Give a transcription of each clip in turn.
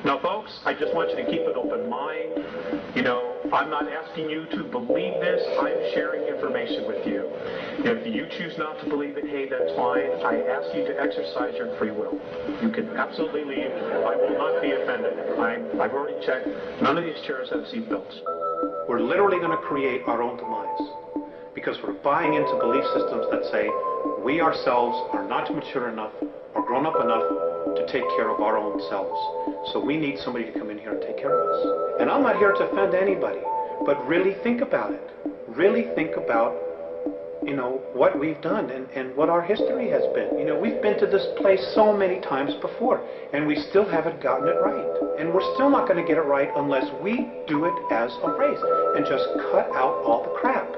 Now, folks, I just want you to keep an open mind. You know, I'm not asking you to believe this. I'm sharing information with you. If you choose not to believe it, hey, that's fine. I ask you to exercise your free will. You can absolutely leave. I will not be offended. I've already checked. None of these chairs have seat belts. We're literally going to create our own demise because we're buying into belief systems that say we ourselves are not mature enough or grown up enough to take care of our own selves. So we need somebody to come in here and take care of us. And I'm not here to offend anybody, but really think about it. Really think about, you know, what we've done and what our history has been. You know, we've been to this place so many times before, and we still haven't gotten it right. And we're still not going to get it right unless we do it as a race and just cut out all the crap.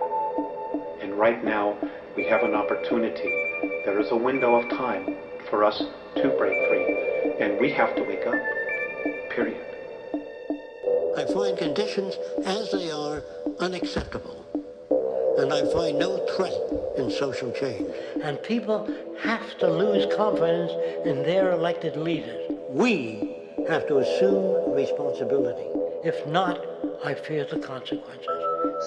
And right now, we have an opportunity. There is a window of time for us to break free, and we have to wake up, period. I find conditions as they are unacceptable, and I find no threat in social change. And people have to lose confidence in their elected leaders. We have to assume responsibility. If not, I fear the consequences.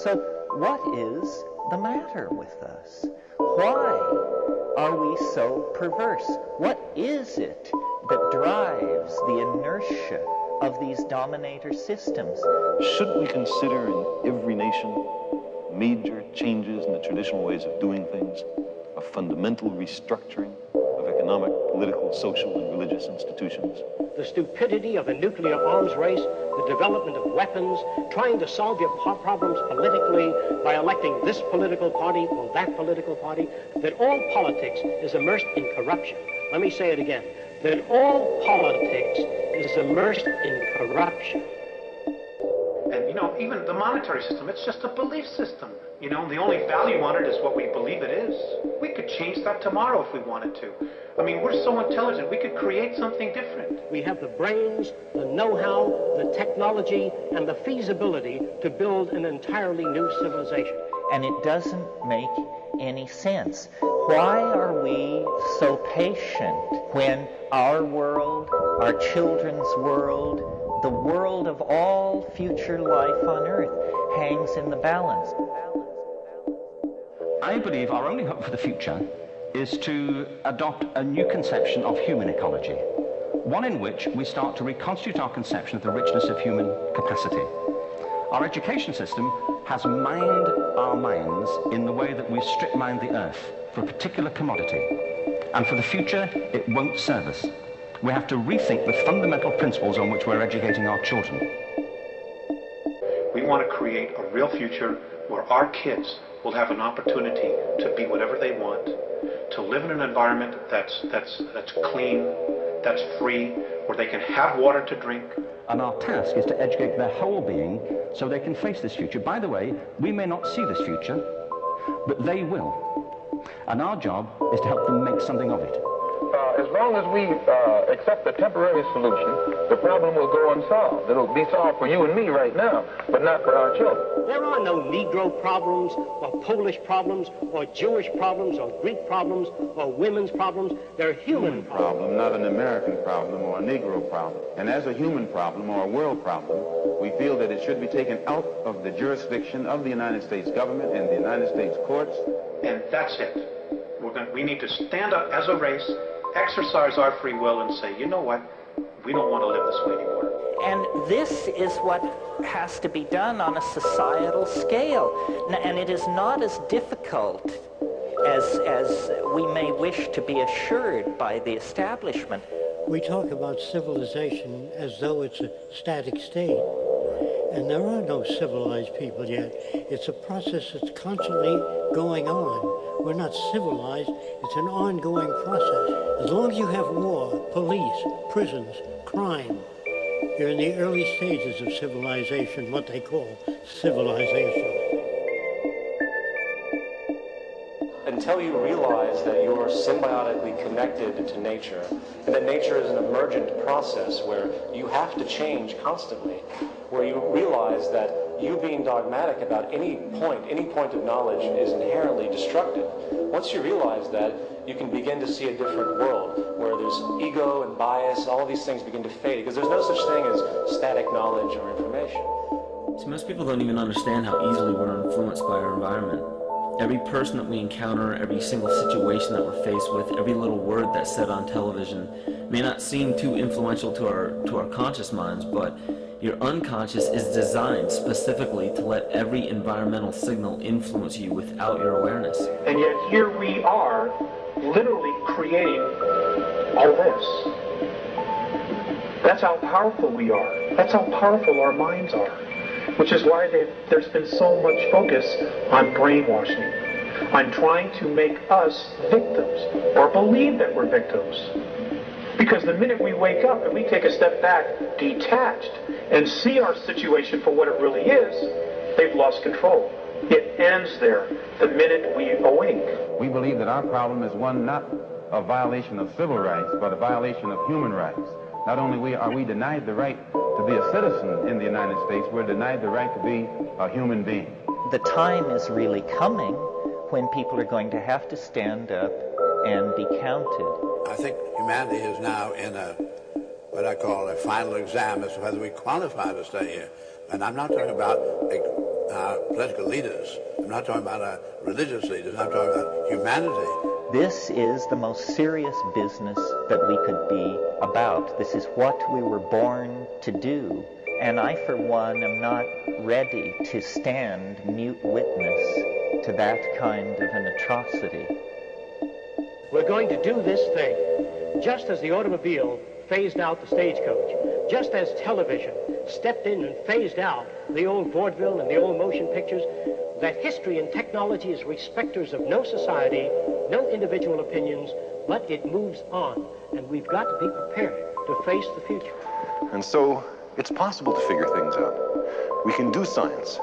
So what is the matter with us? Why are we so perverse? What is it that drives the inertia of these dominator systems? Shouldn't we consider in every nation major changes in the traditional ways of doing things, a fundamental restructuring of economic, political, social, and religious institutions? The stupidity of a nuclear arms race, the development of weapons, trying to solve your problems politically by electing this political party or that political party, that all politics is immersed in corruption. Let me say it again, that all politics is immersed in corruption. And, you know, even the monetary system, it's just a belief system. You know, the only value on it is what we believe it is. We could change that tomorrow if we wanted to. I mean, we're so intelligent, we could create something different. We have the brains, the know-how, the technology, and the feasibility to build an entirely new civilization. And it doesn't make any sense. Why are we so patient when our world, our children's world, the world of all future life on Earth hangs in the balance? I believe our only hope for the future is to adopt a new conception of human ecology, one in which we start to reconstitute our conception of the richness of human capacity. Our education system has mined our minds in the way that we strip mine the earth for a particular commodity, and for the future it won't serve us. We have to rethink the fundamental principles on which we're educating our children. We want to create a real future where our kids will have an opportunity to be whatever they want, to live in an environment that's clean, that's free, where they can have water to drink. And our task is to educate their whole being so they can face this future. By the way, we may not see this future, but they will. And our job is to help them make something of it. As long as we accept the temporary solution, the problem will go unsolved. It'll be solved for you and me right now, but not for our children. There are no Negro problems, or Polish problems, or Jewish problems, or Greek problems, or women's problems. They're human problem, not an American problem or a Negro problem. And as a human problem or a world problem, we feel that it should be taken out of the jurisdiction of the United States government and the United States courts. And that's it. We need to stand up as a race, exercise our free will, and say, you know what? We don't want to live this way anymore. And this is what has to be done on a societal scale. And it is not as difficult as we may wish to be assured by the establishment. We talk about civilization as though it's a static state. And there are no civilized people yet. It's a process that's constantly going on. We're not civilized. It's an ongoing process. As long as you have war, police, prisons, crime, you're in the early stages of civilization, what they call civilization. Until you realize that you're symbiotically connected to nature, and that nature is an emergent process where you have to change constantly, where you realize that you being dogmatic about any point of knowledge is inherently destructive. Once you realize that, you can begin to see a different world where there's ego and bias, all of these things begin to fade, because there's no such thing as static knowledge or information. So most people don't even understand how easily we're influenced by our environment. Every person that we encounter, every single situation that we're faced with, every little word that's said on television may not seem too influential to our conscious minds, but your unconscious is designed specifically to let every environmental signal influence you without your awareness. And yet here we are, literally creating all this. That's how powerful we are. That's how powerful our minds are. Which is why there's been so much focus on brainwashing, on trying to make us victims, or believe that we're victims. Because the minute we wake up and we take a step back, detached, and see our situation for what it really is, they've lost control. It ends there the minute we awake. We believe that our problem is one not a violation of civil rights, but a violation of human rights. Not only are we denied the right to be a citizen in the United States, we're denied the right to be a human being. The time is really coming when people are going to have to stand up and be counted. I think humanity is now in what I call a final exam as to whether we qualify to stay here. And I'm not talking about political leaders. I'm not talking about religious leaders. I'm talking about humanity. This is the most serious business that we could be about. This is what we were born to do. And I, for one, am not ready to stand mute witness to that kind of an atrocity. We're going to do this thing, just as the automobile phased out the stagecoach, just as television stepped in and phased out the old vaudeville and the old motion pictures, that history and technology is respecters of no society, no individual opinions, but it moves on. And we've got to be prepared to face the future. And so it's possible to figure things out. We can do science,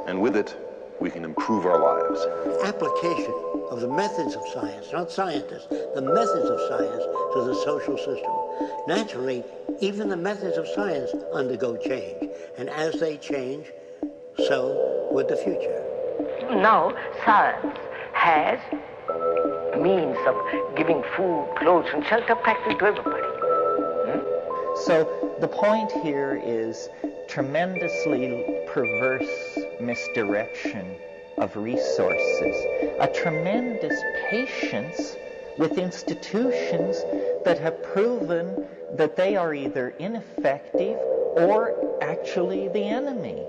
and with it, we can improve our lives. Application of the methods of science, not scientists, the methods of science to the social system. Naturally, even the methods of science undergo change, and as they change, so would the future. Now, science has means of giving food, clothes, and shelter practically to everybody. So the point here is tremendously perverse misdirection of resources, a tremendous patience with institutions that have proven that they are either ineffective or actually the enemy.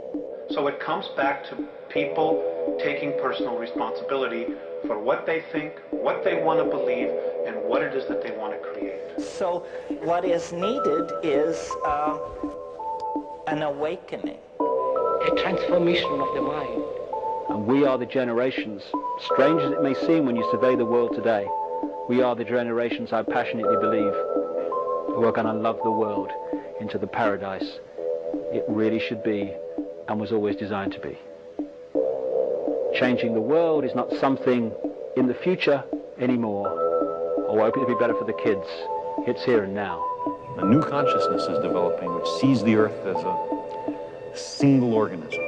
So it comes back to people taking personal responsibility for what they think, what they want to believe, and what it is that they want to create. So what is needed is an awakening. A transformation of the mind. And we are the generations, strange as it may seem when you survey the world today, we are the generations, I passionately believe, who are going to love the world into the paradise it really should be and was always designed to be. Changing the world is not something in the future anymore, or I hope it'll be better for the kids. It's here and now. A new consciousness is developing which sees the earth as a single organism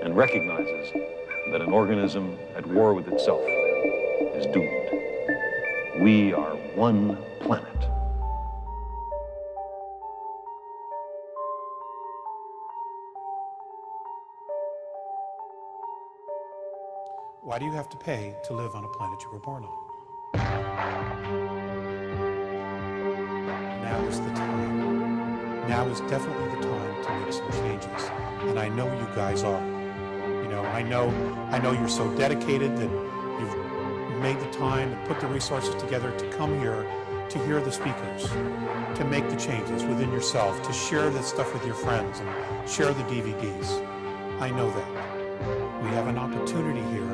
and recognizes that an organism at war with itself is doomed. We are one planet. Why do you have to pay to live on a planet you were born on? Now is the time. Now is definitely the time to make some changes. And I know you guys are. You know, I know you're so dedicated that you've made the time and put the resources together to come here to hear the speakers, to make the changes within yourself, to share this stuff with your friends and share the DVDs. I know that. We have an opportunity here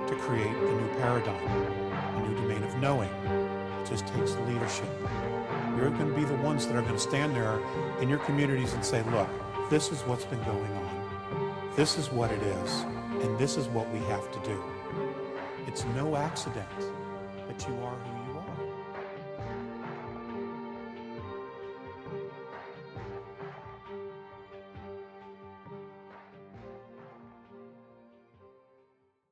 to create a new paradigm, a new domain of knowing. It just takes leadership. You're going to be the ones that are going to stand there in your communities and say, look, this is what's been going on. This is what it is, and this is what we have to do. It's no accident that you are who you are.